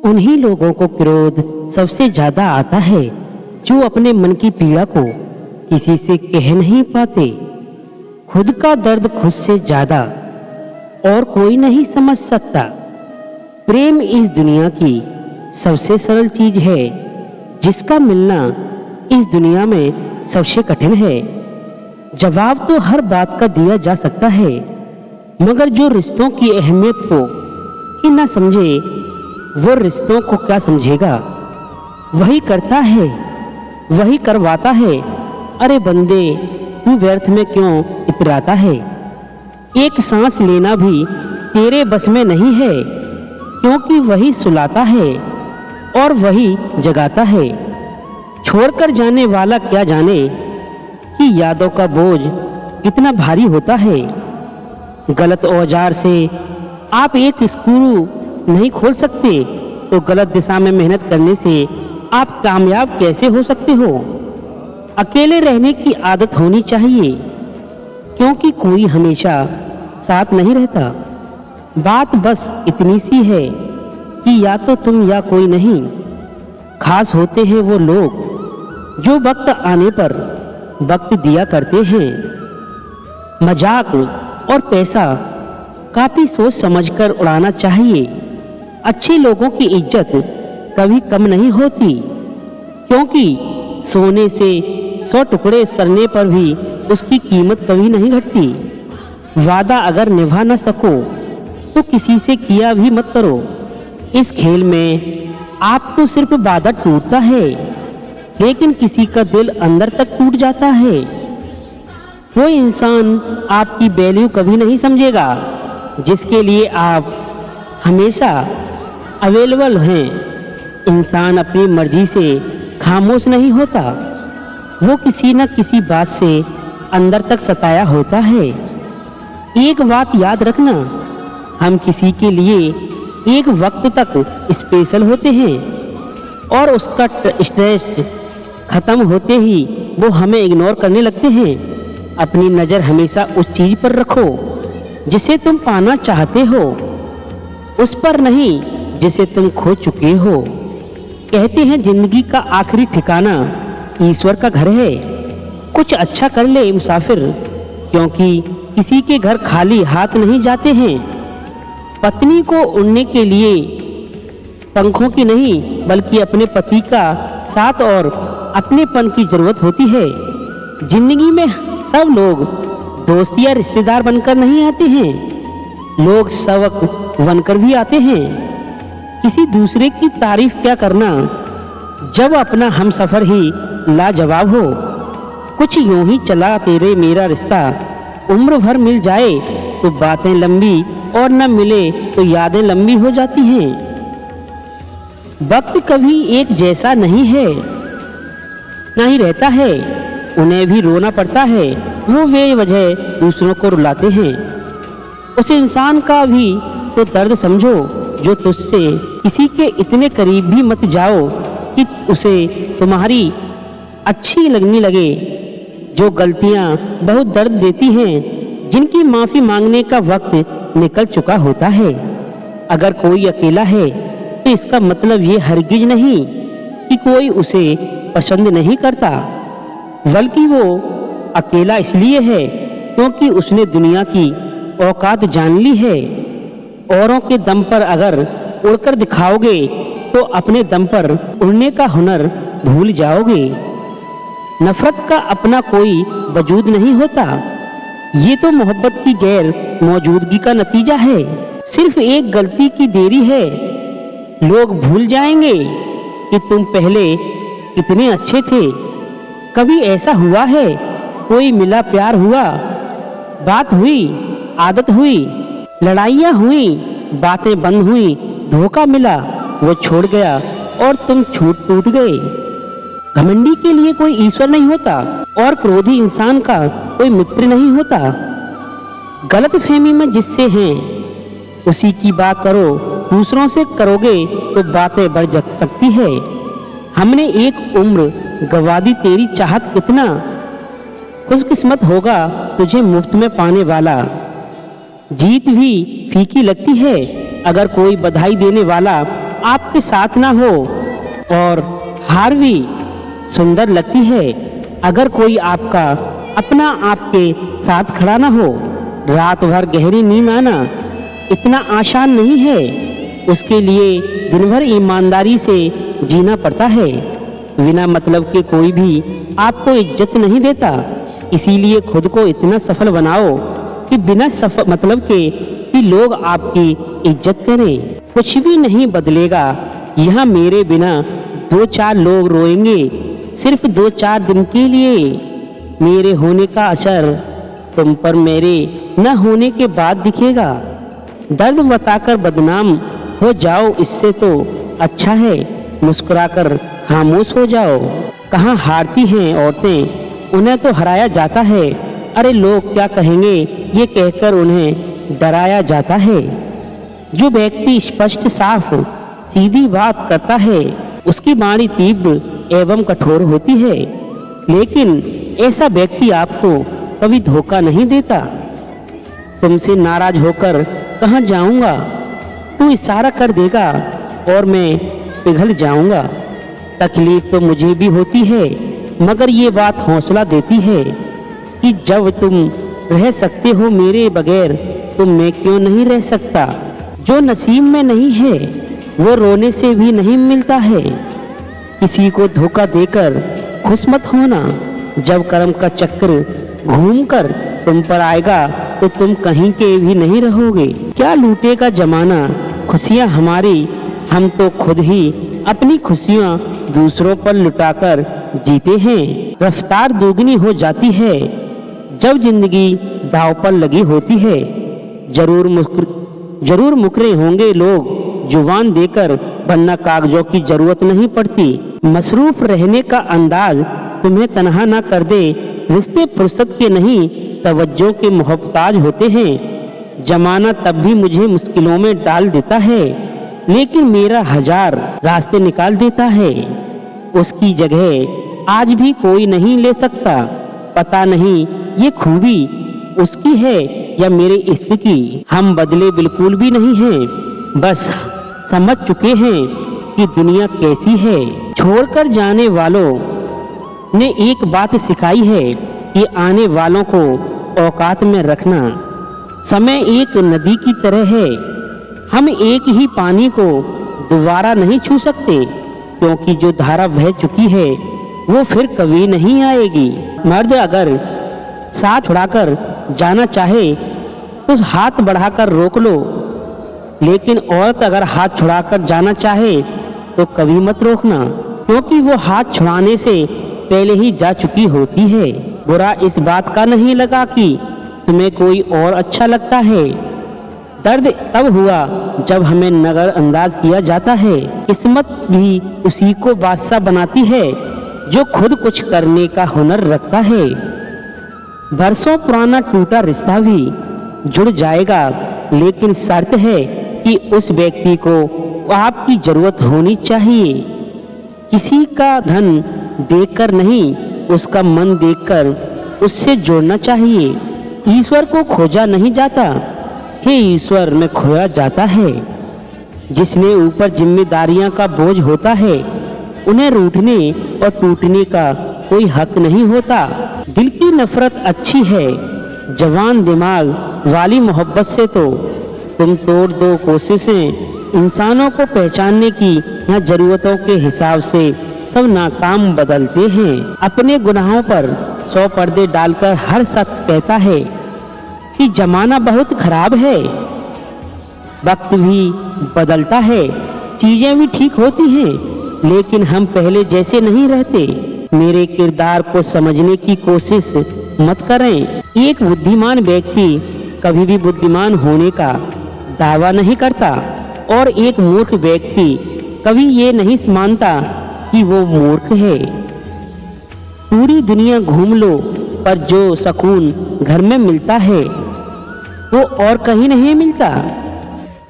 उन्हीं लोगों को क्रोध सबसे ज्यादा आता है जो अपने मन की पीड़ा को किसी से कह नहीं पाते। खुद का दर्द खुद से ज्यादा और कोई नहीं समझ सकता। प्रेम इस दुनिया की सबसे सरल चीज है जिसका मिलना इस दुनिया में सबसे कठिन है। जवाब तो हर बात का दिया जा सकता है, मगर जो रिश्तों की अहमियत को ही ना समझे वो रिश्तों को क्या समझेगा। वही करता है, वही करवाता है। अरे बंदे, तू व्यर्थ में क्यों इतराता है। एक सांस लेना भी तेरे बस में नहीं है, क्योंकि वही सुलाता है और वही जगाता है। छोड़कर जाने वाला क्या जाने कि यादों का बोझ कितना भारी होता है। गलत औजार से आप एक स्क्रू नहीं खोल सकते, तो गलत दिशा में मेहनत करने से आप कामयाब कैसे हो सकते हो। अकेले रहने की आदत होनी चाहिए, क्योंकि कोई हमेशा साथ नहीं रहता। बात बस इतनी सी है कि या तो तुम या कोई नहीं। खास होते हैं वो लोग जो वक्त आने पर वक्त दिया करते हैं। मजाक और पैसा काफी सोच समझकर उड़ाना चाहिए। अच्छे लोगों की इज्जत कभी कम नहीं होती, क्योंकि सोने से 100 टुकड़े करने पर भी उसकी कीमत कभी नहीं घटती। वादा अगर निभा न सको तो किसी से किया भी मत करो। इस खेल में आप तो सिर्फ वादा टूटता है, लेकिन किसी का दिल अंदर तक टूट जाता है। वो इंसान आपकी वैल्यू कभी नहीं समझेगा जिसके लिए आप हमेशा अवेलेबल हैं। इंसान अपनी मर्जी से खामोश नहीं होता, वो किसी न किसी बात से अंदर तक सताया होता है। एक बात याद रखना, हम किसी के लिए एक वक्त तक स्पेशल होते हैं और उसका स्ट्रेस खत्म होते ही वो हमें इग्नोर करने लगते हैं। अपनी नज़र हमेशा उस चीज़ पर रखो जिसे तुम पाना चाहते हो, उस पर नहीं जिसे तुम खो चुके हो। कहते हैं जिंदगी का आखिरी ठिकाना ईश्वर का घर है। कुछ अच्छा कर ले मुसाफिर, क्योंकि किसी के घर खाली हाथ नहीं जाते हैं। पत्नी को उड़ने के लिए पंखों की नहीं बल्कि अपने पति का साथ और अपनेपन की जरूरत होती है। जिंदगी में सब लोग दोस्त या रिश्तेदार बनकर नहीं आते हैं, लोग सबक बनकर भी आते हैं। किसी दूसरे की तारीफ क्या करना जब अपना हमसफर ही लाजवाब हो। कुछ यूं ही चला तेरे मेरा रिश्ता, उम्र भर मिल जाए तो बातें लंबी और न मिले तो यादें लंबी हो जाती हैं। वक्त कभी एक जैसा नहीं है, नहीं रहता है, उन्हें भी रोना पड़ता है। वो बेवजह दूसरों को रुलाते हैं। उस इंसान का भी तो दर्द समझो जो तुझसे किसी के इतने करीब भी मत जाओ कि उसे तुम्हारी अच्छी लगने लगे। जो गलतियां बहुत दर्द देती हैं, जिनकी माफ़ी मांगने का वक्त निकल चुका होता है। अगर कोई अकेला है तो इसका मतलब ये हरगिज नहीं कि कोई उसे पसंद नहीं करता, बल्कि वो अकेला इसलिए है क्योंकि उसने दुनिया की औकात जान ली है। औरों के दम पर अगर उड़कर दिखाओगे तो अपने दम पर उड़ने का हुनर भूल जाओगे। नफरत का अपना कोई वजूद नहीं होता, ये तो मोहब्बत की गैर मौजूदगी का नतीजा है। सिर्फ एक गलती की देरी है, लोग भूल जाएंगे कि तुम पहले कितने अच्छे थे। कभी ऐसा हुआ है कोई मिला, प्यार हुआ, बात हुई, आदत हुई, लड़ाइयाँ हुई, बातें बंद हुई, धोखा मिला, वो छोड़ गया और तुम टूट गए। घमंडी के लिए कोई ईश्वर नहीं होता और क्रोधी इंसान का कोई मित्र नहीं होता। गलत फहमी में जिससे हैं उसी की बात करो, दूसरों से करोगे तो बातें बढ़ जा सकती है। हमने एक उम्र गवा दी, तेरी चाहत कितना खुशकिस्मत होगा तुझे मुफ्त में पाने वाला। जीत भी फीकी लगती है अगर कोई बधाई देने वाला आपके साथ ना हो और हार भी सुंदर लगती है अगर कोई आपका अपना आपके साथ खड़ा ना हो। रात भर गहरी नींद आना इतना आसान नहीं है, उसके लिए दिन भर ईमानदारी से जीना पड़ता है। बिना मतलब के कोई भी आपको इज्जत नहीं देता, इसीलिए खुद को इतना सफल बनाओ कि बिना मतलब के कि लोग आपकी इज्जत करें। कुछ भी नहीं बदलेगा यहाँ मेरे बिना, 2-4 लोग रोएंगे सिर्फ 2-4 दिन के लिए। मेरे होने का असर तुम पर मेरे न होने के बाद दिखेगा। दर्द बताकर बदनाम हो जाओ, इससे तो अच्छा है मुस्कुराकर खामोश हो जाओ। कहाँ हारती हैं औरतें, उन्हें तो हराया जाता है। अरे लोग क्या कहेंगे ये कहकर उन्हें डराया जाता है। जो व्यक्ति स्पष्ट साफ सीधी बात करता है उसकी वाणी तीव्र एवं कठोर होती है, लेकिन ऐसा व्यक्ति आपको कभी धोखा नहीं देता। तुमसे नाराज होकर कहाँ जाऊंगा, तू इशारा कर देगा और मैं पिघल जाऊंगा। तकलीफ तो मुझे भी होती है, मगर ये बात हौसला देती है कि जब तुम रह सकते हो मेरे बगैर तो मैं क्यों नहीं रह सकता। जो नसीब में नहीं है वो रोने से भी नहीं मिलता है। किसी को धोखा देकर खुश मत होना, जब कर्म का चक्र घूमकर तुम पर आएगा तो तुम कहीं के भी नहीं रहोगे। क्या लूटेगा जमाना खुशियाँ हमारी, हम तो खुद ही अपनी खुशियाँ दूसरों पर लुटाकर जीते हैं। रफ्तार दोगुनी हो जाती है जब जिंदगी दांव पर लगी होती है। जरूर मुकरे होंगे लोग जुबान देकर, वरना कागजों की जरूरत नहीं पड़ती। मसरूफ रहने का अंदाज तुम्हें तन्हा ना कर दे। रिश्ते फुर्सत के नहीं तवज्जो के मोहताज होते हैं। जमाना तब भी मुझे मुश्किलों में डाल देता है, लेकिन मेरा 1000 रास्ते निकाल देता है। उसकी जगह आज भी कोई नहीं ले सकता। पता नहीं ये खूबी उसकी है या मेरे इश्क की। हम बदले बिल्कुल भी नहीं हैं, बस समझ चुके हैं कि दुनिया कैसी है। छोड़कर जाने वालों ने एक बात सिखाई है कि आने वालों को औकात में रखना। समय एक नदी की तरह है, हम एक ही पानी को दोबारा नहीं छू सकते, क्योंकि जो धारा बह चुकी है वो फिर कभी नहीं आएगी। मर्द अगर साथ छुड़ाकर जाना चाहे तो हाथ बढ़ाकर रोक लो, लेकिन औरत अगर हाथ छुड़ाकर जाना चाहे तो कभी मत रोकना, क्योंकि वो हाथ छुड़ाने से पहले ही जा चुकी होती है। बुरा इस बात का नहीं लगा कि तुम्हें कोई और अच्छा लगता है। दर्द तब हुआ जब हमें नजरअंदाज किया जाता है। किस्मत भी उसी को बादशाह बनाती है जो खुद कुछ करने का हुनर रखता है। बरसों पुराना टूटा रिश्ता भी जुड़ जाएगा, लेकिन शर्त है कि उस व्यक्ति को आपकी जरूरत होनी चाहिए। किसी का धन देखकर नहीं, उसका मन देखकर उससे जोड़ना चाहिए। ईश्वर को खोजा नहीं जाता, हे ईश्वर में खोया जाता है। जिसने ऊपर जिम्मेदारियां का बोझ होता है उन्हें रूठने और टूटने का कोई हक नहीं होता। दिल की नफरत अच्छी है, जवान दिमाग वाली मोहब्बत से तो तुम तोड़ दो कोशिशें। इंसानों को पहचानने की या जरूरतों के हिसाब से सब नाकाम बदलते हैं। अपने गुनाहों पर 100 पर्दे डालकर हर शख्स कहता है कि जमाना बहुत खराब है। वक्त भी बदलता है, चीजें भी ठीक होती हैं, लेकिन हम पहले जैसे नहीं रहते। मेरे किरदार को समझने की कोशिश मत करें। एक बुद्धिमान व्यक्ति कभी भी बुद्धिमान होने का दावा नहीं करता, और एक मूर्ख व्यक्ति कभी ये नहीं मानता कि वो मूर्ख है। पूरी दुनिया घूम लो, पर जो सुकून घर में मिलता है वो और कहीं नहीं मिलता।